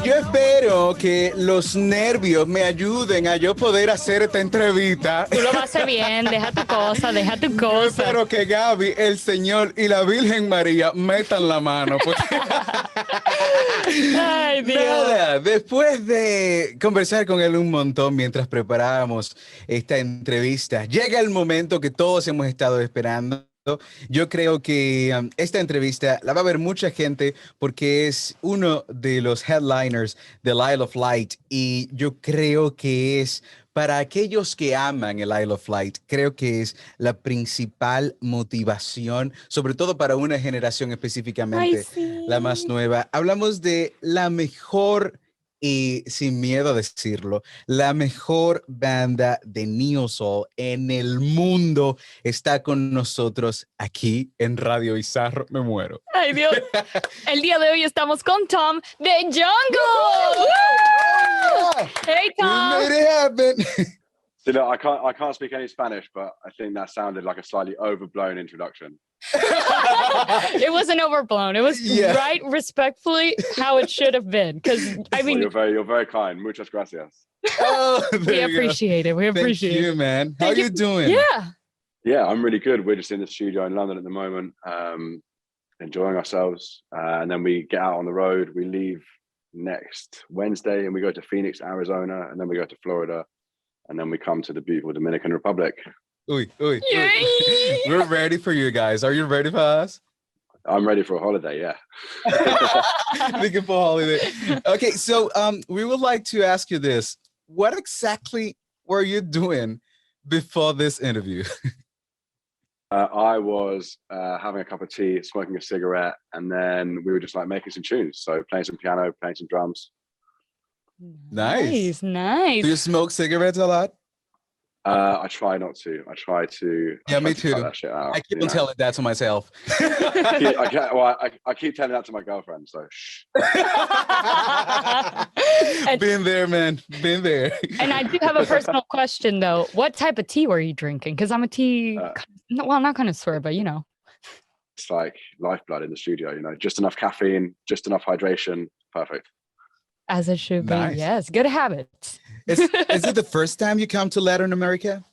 yo espero que los nervios me ayuden a yo poder hacer esta entrevista. Tú lo vas a hacer bien, deja tu cosa, deja tu Yo cosa. espero que Gaby, el Señor y la Virgen María metan la mano. Ay, Dios. Nada, después de conversar con él un montón mientras preparábamos esta entrevista, llega el momento que todos hemos estado esperando. Yo creo que esta entrevista la va a ver mucha gente porque es uno de los headliners del Isle of Light y yo creo que es para aquellos que aman el Isle of Light, creo que es la principal motivación, sobre todo para una generación específicamente, Ay, sí. la más nueva. Hablamos de la mejor y sin miedo a decirlo, la mejor banda de Neo Soul en el mundo está con nosotros aquí en Radio Bizarro. Me muero. Ay, Dios. El día de hoy estamos con Tom de Jungle. Hey, We Tom. made it happen. So look, I can't speak any Spanish, but I think that sounded like a slightly overblown introduction. It wasn't overblown. It was right, respectfully, how it should have been. Because I mean, well, you're very kind. Muchas gracias. Oh, we appreciate it. We appreciate Thank you, it. man. How you doing? Yeah. Yeah, I'm really good. We're just in the studio in London at the moment, enjoying ourselves. And then we get out on the road. We leave next Wednesday and we go to Phoenix, Arizona, and then we go to Florida. And then we come to the beautiful Dominican Republic. Uy. We're ready for you guys. Are you ready for us? I'm ready for a holiday, yeah. Looking for a holiday. Okay, so we would like to ask you this. What exactly were you doing before this interview? I was having a cup of tea, smoking a cigarette, and then we were just like making some tunes. So playing some piano, playing some drums. Nice. Nice. Do you smoke cigarettes a lot? I try not to. I try to. Yeah, me too. Cut that shit out, I keep on telling that to myself. I keep telling that to my girlfriend. So shh. Been there, man. Been there. And I do have a personal question, though. What type of tea were you drinking? Because I'm a tea, well, not connoisseur, but you know. It's like lifeblood in the studio, you know, just enough caffeine, just enough hydration. Perfect. As it should be. Nice. Yes. Good habits. Is it the first time you come to Latin America?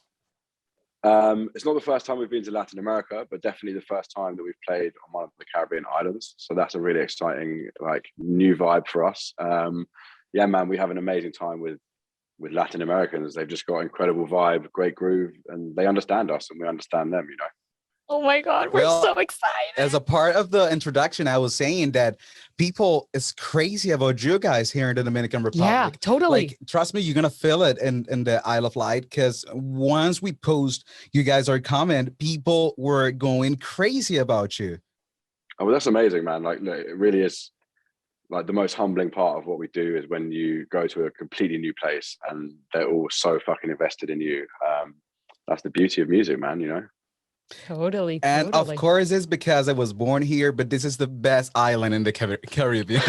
It's not the first time we've been to Latin America, but definitely the first time that we've played on one of the Caribbean islands. So that's a really exciting, like, new vibe for us. Yeah, man, we have an amazing time with Latin Americans. They've just got incredible vibe, great groove, and they understand us and we understand them, you know. Oh my God, we're so excited. As a part of the introduction, I was saying that people is crazy about you guys here in the Dominican Republic. Yeah, totally. Like, trust me, you're going to feel it in the Isle of Light, because once we post you guys are comment, people were going crazy about you. Oh, well, that's amazing, man. Like, look, it really is, like, the most humbling part of what we do is when you go to a completely new place and they're all so fucking invested in you. That's the beauty of music, man, you know. Totally. And of course it's because I was born here, but this is the best island in the Caribbean.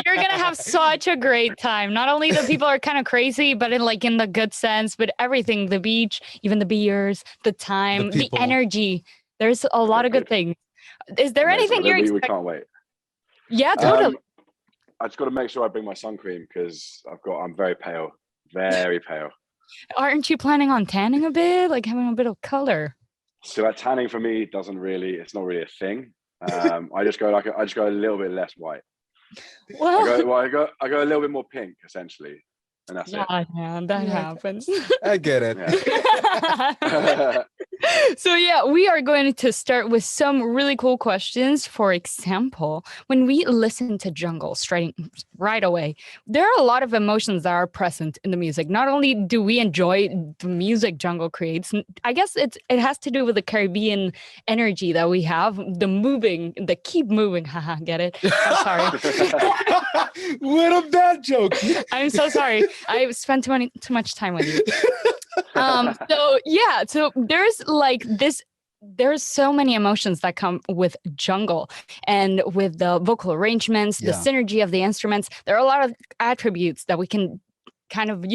You're gonna have such a great time. Not only the people are kind of crazy, but in the good sense, but everything, the beach, even the beers, the time, the energy. There's a lot of good things. Is there anything you're expecting? We can't wait. Yeah, totally. I just got to make sure I bring my sun cream because I'm very pale, very pale. Aren't you planning on tanning a bit, like having a bit of color? So like tanning for me it's not really a thing. I just go a little bit less white. Well, I go a little bit more pink essentially, and that's it. Yeah, that happens. I get it. Yeah. So yeah, we are going to start with some really cool questions. For example, when we listen to Jungle right away, there are a lot of emotions that are present in the music. Not only do we enjoy the music Jungle creates, I guess it has to do with the Caribbean energy that we have, the keep moving. Haha, get it? I'm sorry. What a bad joke. I'm so sorry. I spent too much time with you. So there's so many emotions that come with Jungle, and with the vocal arrangements, the synergy of the instruments. There are a lot of attributes that we can kind of,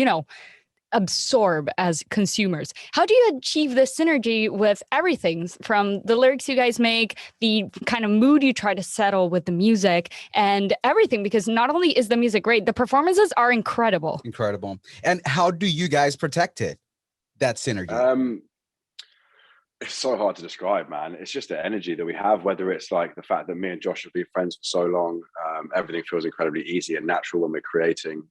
absorb as consumers. How do you achieve this synergy with everything from the lyrics you guys make, the kind of mood you try to settle with the music and everything? Because not only is the music great, the performances are incredible. Incredible. And how do you guys protect it? That synergy? It's so hard to describe, man. It's just the energy that we have, whether it's like the fact that me and Josh have been friends for so long. Everything feels incredibly easy and natural when we're creating.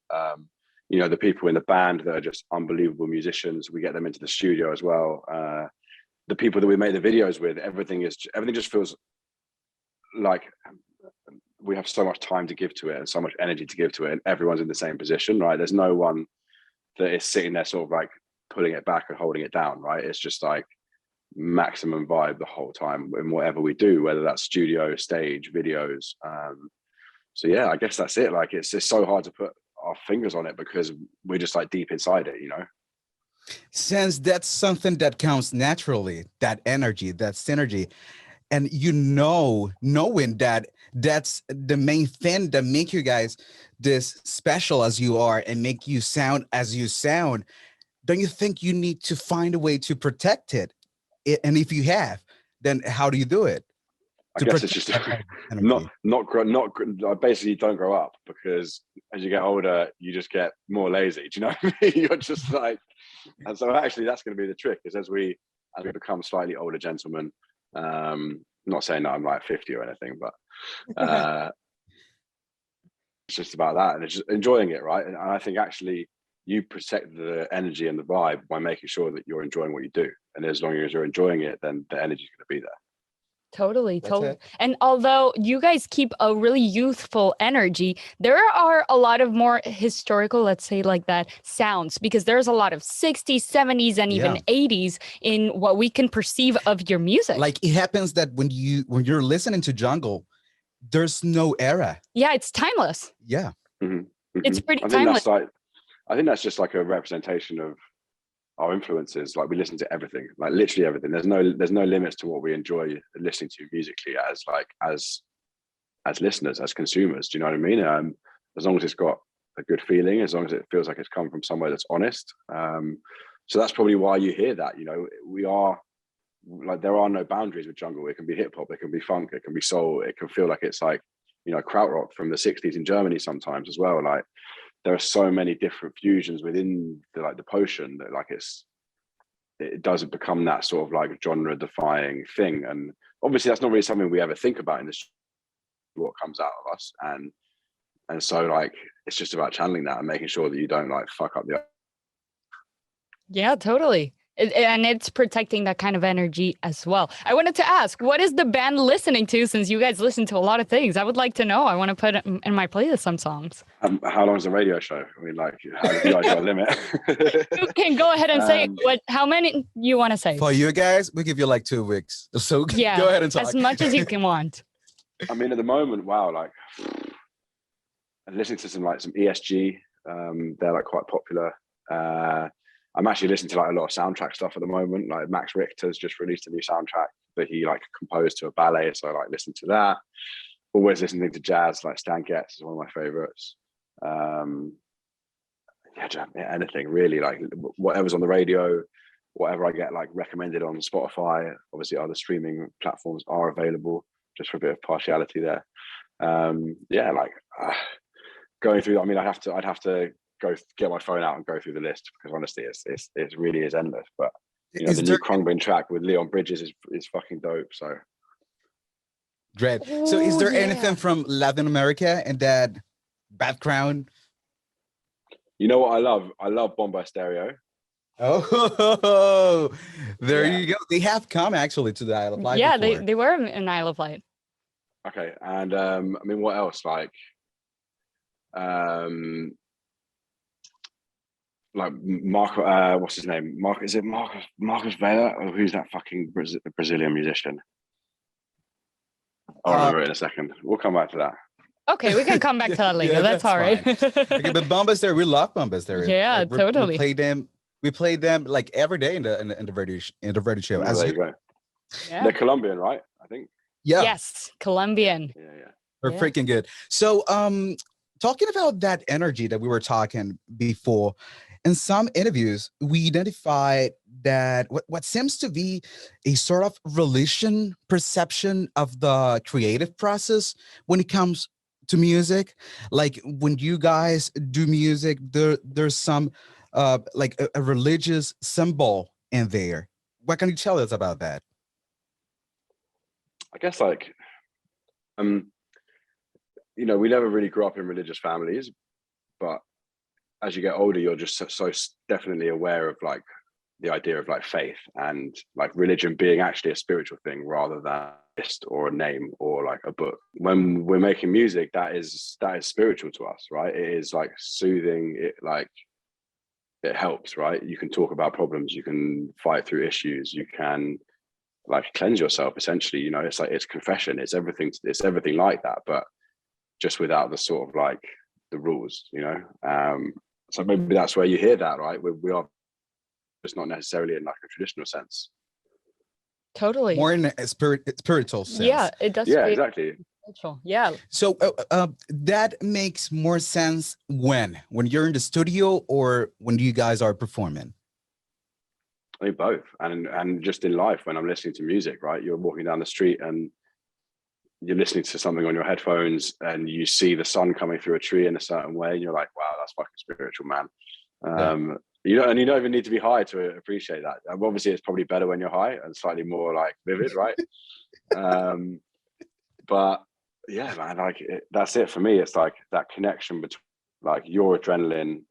You know, the people in the band that are just unbelievable musicians, we get them into the studio as well. The people that we make the videos with, everything just feels like we have so much time to give to it and so much energy to give to it, and everyone's in the same position, right? There's no one that is sitting there sort of like pulling it back and holding it down, right? It's just like maximum vibe the whole time in whatever we do, whether that's studio, stage, videos. So yeah, I guess that's it. Like it's so hard to put our fingers on it because we're just like deep inside it, you know. Since that's something that comes naturally, that energy, that synergy, and knowing that that's the main thing that make you guys this special as you are and make you sound as you sound, don't you think you need to find a way to protect it? And if you have, then how do you do it? I guess it's just not basically don't grow up, because as you get older, you just get more lazy. Do you know what I mean? You're just like, and so actually that's going to be the trick, is as we become slightly older gentlemen, not saying that I'm like 50 or anything, but it's just about that. And it's just enjoying it. Right. And I think actually you protect the energy and the vibe by making sure that you're enjoying what you do. And as long as you're enjoying it, then the energy is going to be there. Totally. And although you guys keep a really youthful energy, there are a lot of more historical, let's say like that, sounds, because there's a lot of 60s, 70s, and even 80s in what we can perceive of your music. Like it happens that when you're listening to jungle, there's no era. Yeah, it's timeless. Yeah. Mm-hmm. Mm-hmm. It's pretty timeless. I think that's just like a representation of our influences. Like we listen to everything, like literally everything. There's no limits to what we enjoy listening to musically as listeners, as consumers. Do you know what I mean? As long as it's got a good feeling, as long as it feels like it's come from somewhere that's honest. So that's probably why you hear that. You know, we are like, there are no boundaries with jungle. It can be hip hop, it can be funk, it can be soul, it can feel like it's like, you know, krautrock from the 60s in Germany sometimes as well. Like there are so many different fusions within the potion that like it doesn't become that sort of like genre defying thing. And obviously that's not really something we ever think about in this, what comes out of us. And so like it's just about channeling that and making sure that you don't like fuck up the. Yeah, totally. And it's protecting that kind of energy as well. I wanted to ask, what is the band listening to, since you guys listen to a lot of things? I would like to know. I want to put in my playlist some songs. How long is the radio show? I mean, like, how do you guys got a limit? You can go ahead and say how many you want to say. For you guys, we give you like 2 weeks. So yeah, go ahead and talk. As much as you can want. I mean, at the moment, wow, like I'm listening to some ESG. They're like quite popular. I'm actually listening to like a lot of soundtrack stuff at the moment. Like Max Richter's just released a new soundtrack that he like composed to a ballet. So I like listen to that. Always listening to jazz, like Stan Getz is one of my favorites. Anything really, like whatever's on the radio, whatever I get like recommended on Spotify. Obviously other streaming platforms are available, just for a bit of partiality there. Going through, I mean, I'd have to go get my phone out and go through the list, because honestly it really is endless. But you know, the new Krungbin track with Leon Bridges is fucking dope. So dread. So is there anything from Latin America in that background? You know what I love? I love Bombay Stereo. Oh, there you go. They have come actually to the Isle of Light. Yeah, they were in Isle of Light. Okay, and I mean, what else? Like Marco, what's his name? Is it Marcos Vela, or who's that fucking Brazilian musician? I'll remember it in a second. We'll come back to that. Okay, we can come back to that later. that's all right. Okay, but Bombay Stereo, we love Bombay Stereo. Yeah, like, totally. We played them like every day in the radio show. Oh, there you go. Yeah. They're Colombian, right? I think. Yeah. Yes, Colombian. Yeah. They're freaking good. So, talking about that energy that we were talking before, in some interviews, we identified that what seems to be a sort of religion perception of the creative process when it comes to music. Like when you guys do music, there's some like a religious symbol in there. What can you tell us about that? I guess like you know, we never really grew up in religious families, but as you get older, you're just so definitely aware of like the idea of like faith and like religion being actually a spiritual thing rather than a list or a name or like a book. When we're making music, that is spiritual to us, right? It is like soothing. It helps, right? You can talk about problems, you can fight through issues, you can like cleanse yourself essentially. You know, it's like it's confession, it's everything like that, but just without the sort of like the rules, you know. So maybe that's where you hear that, right? We are just not necessarily in like a traditional sense. Totally. More in a spiritual sense. Yeah, it does. Yeah, exactly. Spiritual. Yeah. So that makes more sense when you're in the studio or when you guys are performing. I mean both, and just in life when I'm listening to music, right? You're walking down the street and you're listening to something on your headphones and you see the sun coming through a tree in a certain way and you're like, wow, that's fucking spiritual, man. Yeah. You don't even need to be high to appreciate that. Obviously it's probably better when you're high and slightly more like vivid, right? But yeah, man, like that's it for me. It's like that connection between like your adrenaline,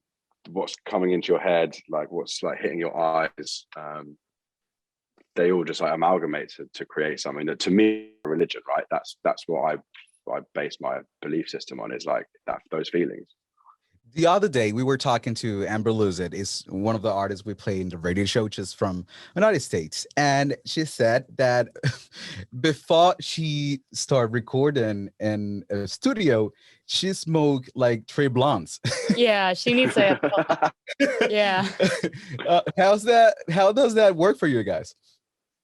what's coming into your head, like what's like hitting your eyes, they all just like amalgamate to create something that to me religion, right? That's what I base my belief system on, is like that, those feelings. The other day we were talking to Amber Lucid, is one of the artists we play in the radio show, which is from the United States, and she said that before she started recording in a studio, she smoked like 3 blunts. Yeah, she needs to. Yeah. How does that work for you guys?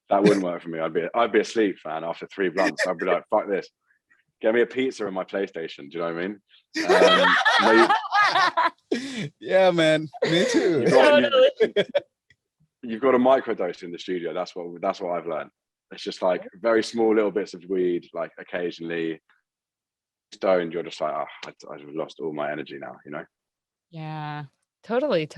That wouldn't work for me. I'd be asleep, man, after 3 blunts. I'd be like, fuck this. Get me a pizza and my PlayStation. Do you know what I mean? Yeah, man. Me too. You've got a microdose in the studio. That's what I've learned. It's just like very small little bits of weed, like occasionally stoned. You're just like, oh, I've lost all my energy now, you know? Yeah. Totally.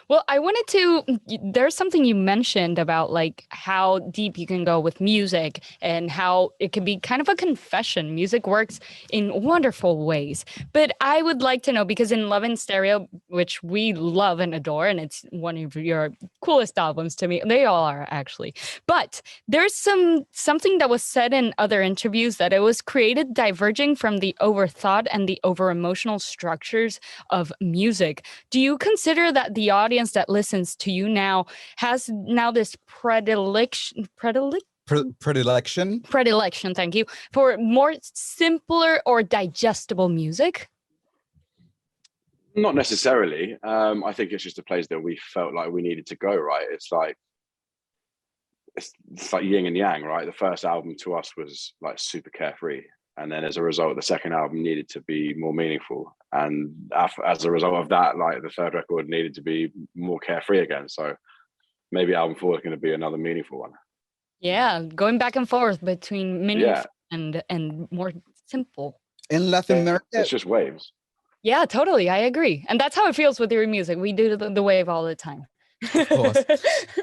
Well, I wanted to, there's something you mentioned about like how deep you can go with music and how it can be kind of a confession. Music works in wonderful ways. But I would like to know, because in Love in Stereo, which we love and adore, and it's one of your coolest albums to me, they all are actually, but there's something that was said in other interviews that it was created diverging from the overthought and the over emotional structures of music. Do you consider that the audience that listens to you now has this predilection, thank you, for more simpler or digestible music? Not necessarily. I think it's just a place that we felt like we needed to go, right? It's like yin and yang, right? The first album to us was like super carefree, and then as a result the second album needed to be more meaningful, and as a result of that, like the third record needed to be more carefree again. So maybe album 4 is going to be another meaningful one. Yeah, going back and forth between meaningful and more simple. In Latin America, it's just waves. Yeah, totally, I agree, and that's how it feels with your music. We do the wave all the time. Of course.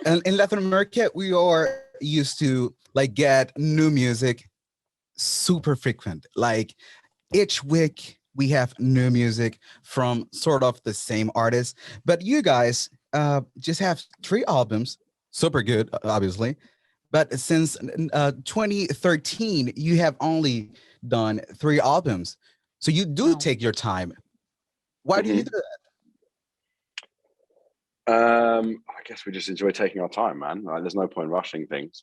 And in Latin America, we are used to like get new music super frequent. Like each week we have new music from sort of the same artist, but you guys just have 3 albums, super good, obviously. But since 2013, you have only done 3 albums. So you do take your time. Why do you do that? I guess we just enjoy taking our time, man. Like, there's no point rushing things.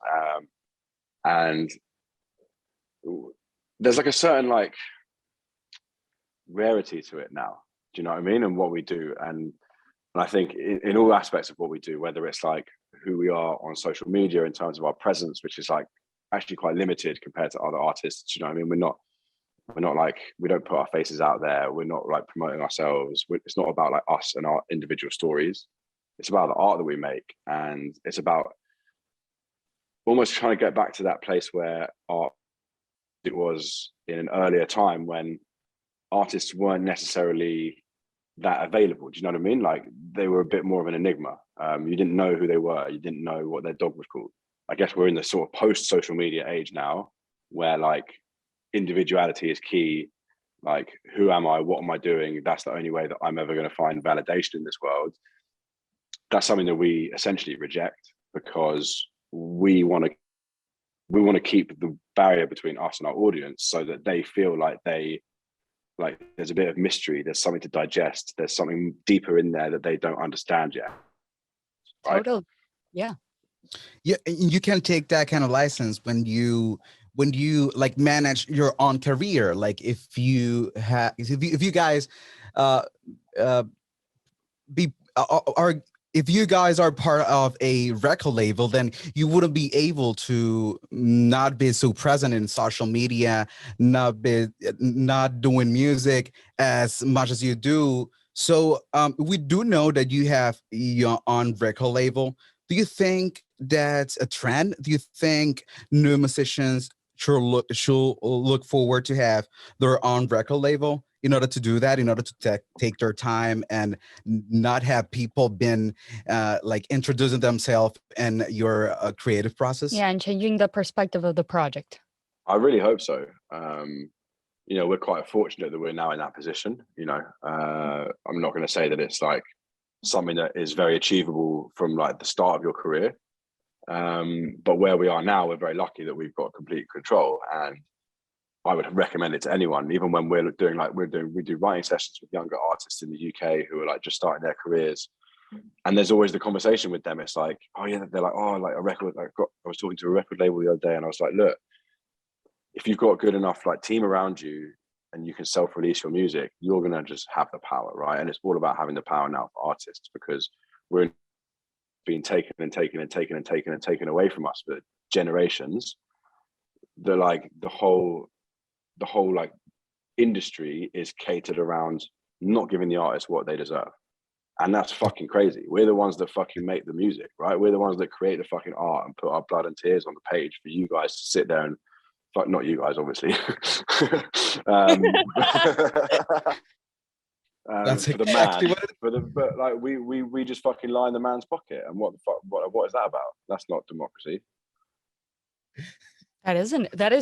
And there's like a certain like rarity to it now. Do you know what I mean? And what we do. And I think in all aspects of what we do, whether it's like who we are on social media in terms of our presence, which is like actually quite limited compared to other artists. Do you know what I mean? We're not like, we don't put our faces out there. We're not like promoting ourselves. It's not about like us and our individual stories. It's about the art that we make. And it's about almost trying to get back to that place where art, it was in an earlier time when artists weren't necessarily that available. Do you know what I mean? Like they were a bit more of an enigma. You didn't know who they were. You didn't know what their dog was called. I guess we're in the sort of post social media age now where like individuality is key. Like, who am I? What am I doing? That's the only way that I'm ever going to find validation in this world. That's something that we essentially reject because we want to keep the barrier between us and our audience so that they feel like there's a bit of mystery, there's something to digest, there's something deeper in there that they don't understand yet. Right? Totally. Yeah. Yeah, you can take that kind of license when you like manage your own career. Like if you guys be are if you guys are part of a record label, then you wouldn't be able to not be so present in social media, not doing music as much as you do. So we do know that you have your own record label. Do you think that's a trend? Do you think new musicians should look forward to have their own record label in order to do that, in order to take their time and not have people been like introducing themselves in your creative process? Yeah, and changing the perspective of the project. I really hope so. You know, we're quite fortunate that we're now in that position. You know, I'm not going to say that it's like something that is very achievable from like the start of your career. But where we are now, we're very lucky that we've got complete control, and I would recommend it to anyone, even when we're doing like we do writing sessions with younger artists in the UK who are like just starting their careers, and there's always the conversation with them. It's like, oh yeah, they're like, oh, like a record. I was talking to a record label the other day, and I was like, look, if you've got a good enough like team around you and you can self-release your music, you're gonna just have the power, right? And it's all about having the power now for artists, because we're being taken away from us for generations. The whole like industry is catered around not giving the artists what they deserve, and that's fucking crazy. We're the ones that fucking make the music, right? We're the ones that create the fucking art and put our blood and tears on the page for you guys to sit there and fuck, not you guys obviously. That's for the exactly man, but like we just fucking lie in the man's pocket, and what the fuck, what is that about? That's not democracy. That is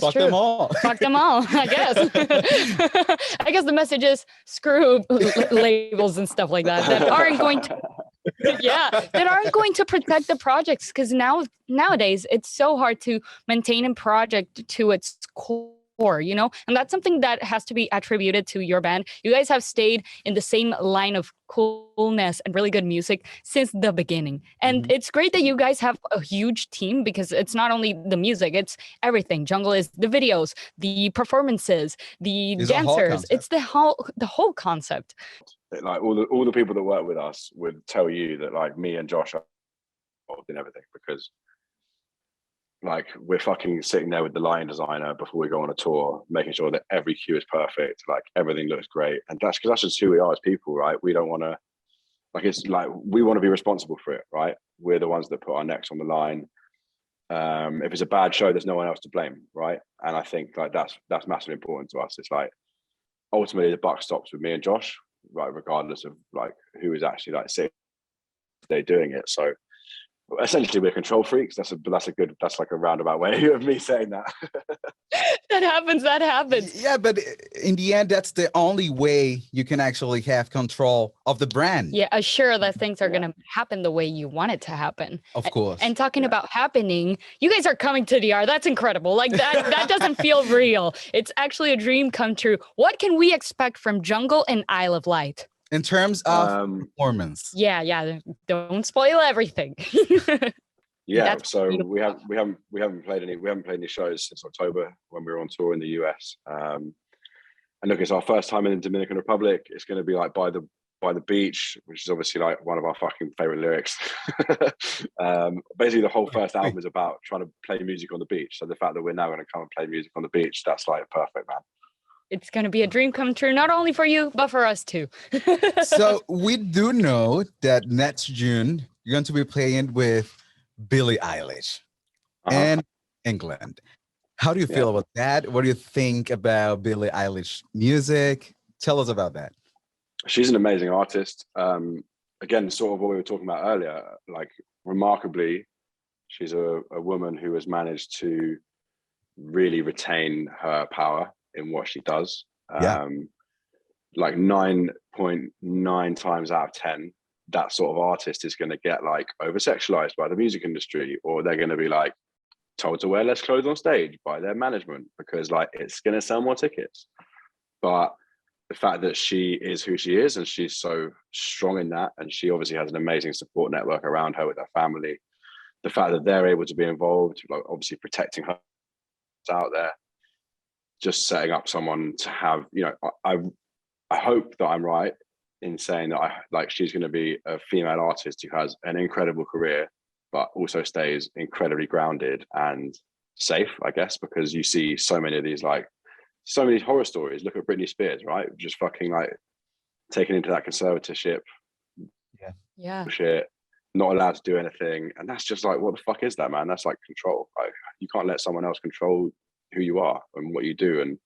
Fuck true. them all. Fuck them all, I guess. I guess the message is screw labels and stuff like that aren't going to that aren't going to protect the projects, because nowadays it's so hard to maintain a project to its core, you know, and that's something that has to be attributed to your band. You guys have stayed in the same line of coolness and really good music since the beginning, and it's great that you guys have a huge team, because it's not only the music, it's everything. Jungle is the videos, the performances, the dancers. It's the whole concept. Like all the people that work with us would tell you that like me and Josh are involved in everything, because like we're fucking sitting there with the line designer before we go on a tour, making sure that every cue is perfect, like everything looks great. And that's because that's just who we are as people, right? We don't want to, like, it's like we want to be responsible for it, right? We're the ones that put our necks on the line. If it's a bad show, there's no one else to blame, right? And I think like that's massively important to us. It's like ultimately the buck stops with me and Josh, right? Regardless of like who is actually like sitting there doing it. So essentially we're control freaks. That's like a roundabout way of me saying that. That happens. Yeah, but in the end, that's the only way you can actually have control of the brand. Yeah, assure that things are going to happen the way you want it to happen. Of course. And talking about happening, you guys are coming to the R. That's incredible. Like that doesn't feel real. It's actually a dream come true. What can we expect from Jungle and Isle of Light? In terms of performance. Yeah. Don't spoil everything. Yeah, so we haven't played any shows since October when we were on tour in the US. And look, it's our first time in the Dominican Republic. It's going to be like by the beach, which is obviously like one of our fucking favorite lyrics. Basically, the whole first album is about trying to play music on the beach. So the fact that we're now going to come and play music on the beach, that's like perfect, man. it's going to be a dream come true, not only for you, but for us too. So we do know that next June, you're going to be playing with Billie Eilish in England. How do you feel about that? What do you think about Billie Eilish music? Tell us about that. She's an amazing artist. Again, sort of what we were talking about earlier, like remarkably, she's a woman who has managed to really retain her power in what she does. Like 9.9 times out of 10, that sort of artist is going to get like over-sexualized by the music industry, or they're going to be like told to wear less clothes on stage by their management because like it's going to sell more tickets. But the fact that she is who she is and she's so strong in that, and she obviously has an amazing support network around her with her family, the fact that they're able to be involved, like obviously protecting her out there, just setting up someone to have, you know, I hope that I'm right in saying that she's going to be a female artist who has an incredible career, but also stays incredibly grounded and safe, I guess, because you see so many of these, like so many horror stories. Look at Britney Spears, right? Just fucking like taken into that conservatorship. Yeah. Shit, not allowed to do anything. And that's just like, what the fuck is that, man? That's like control. Like you can't let someone else control who you are and what you do. And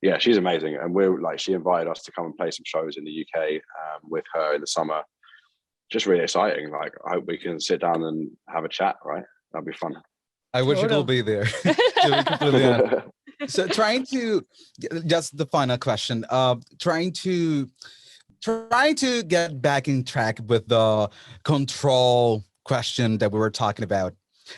yeah, she's amazing. And we're like, she invited us to come and play some shows in the UK with her in the summer. Just really exciting. Like I hope we can sit down and have a chat, right? That'd be fun. I wish it will be there. To be completely honest. So trying to, just the final question, trying to get back in track with the control question that we were talking about.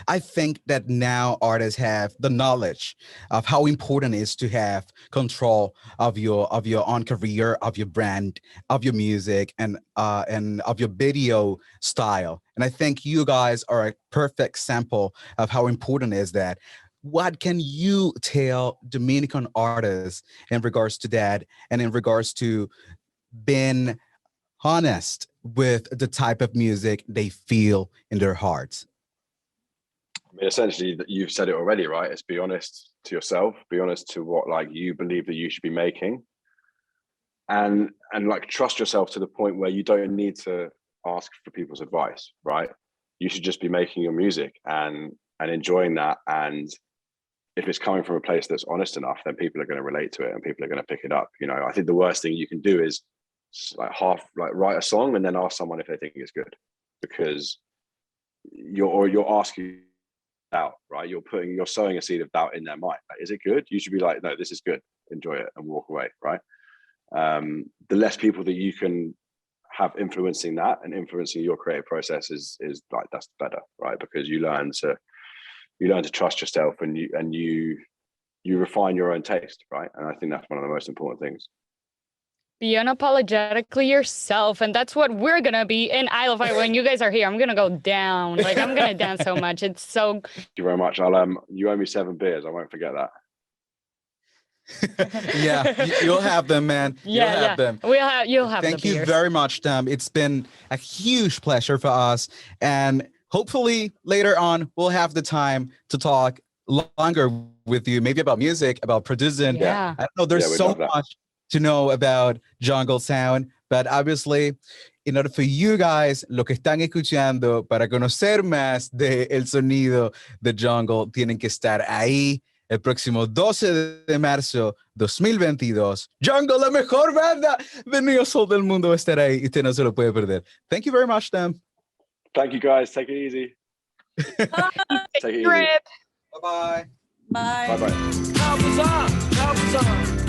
I think that now artists have the knowledge of how important it is to have control of your own career, of your brand, of your music, and of your video style. And I think you guys are a perfect sample of how important is that. What can you tell Dominican artists in regards to that, and in regards to being honest with the type of music they feel in their hearts? I mean, essentially, you've said it already, right? It's be honest to yourself, be honest to what like you believe that you should be making, and like trust yourself to the point where you don't need to ask for people's advice, right? You should just be making your music and enjoying that. And if it's coming from a place that's honest enough, then people are going to relate to it and people are going to pick it up. You know, I think the worst thing you can do is like write a song and then ask someone if they think it's good, because you're asking doubt, right? You're sowing a seed of doubt in their mind. Like, is it good? You should be like, no, this is good. Enjoy it and walk away, right? The less people that you can have influencing that and influencing your creative process is like, that's better, right? Because you learn to trust yourself and you refine your own taste, right? And I think that's one of the most important things. Be unapologetically yourself, and that's what we're gonna be in Isle of Wight. When you guys are here, I'm gonna go down. Like I'm gonna dance so much. It's so. Thank you very much. You owe me 7 beers. I won't forget that. Yeah, you'll have them, man. You'll have them. You'll have. Thank you very much, Tom. It's been a huge pleasure for us, and hopefully later on we'll have the time to talk longer with you, maybe about music, about producing. Yeah. I don't know. There's so much to know about jungle sound, but obviously, in order for you guys, lo que están escuchando, para conocer más de el sonido de jungle, tienen que estar ahí el próximo 12 de marzo 2022. Jungle, la mejor banda de neo soul del mundo, va a estar ahí y usted no se lo puede perder. Thank you very much, Tom. Thank you, guys. Take it easy. Take it easy. Bye-bye. Bye-bye. Bye.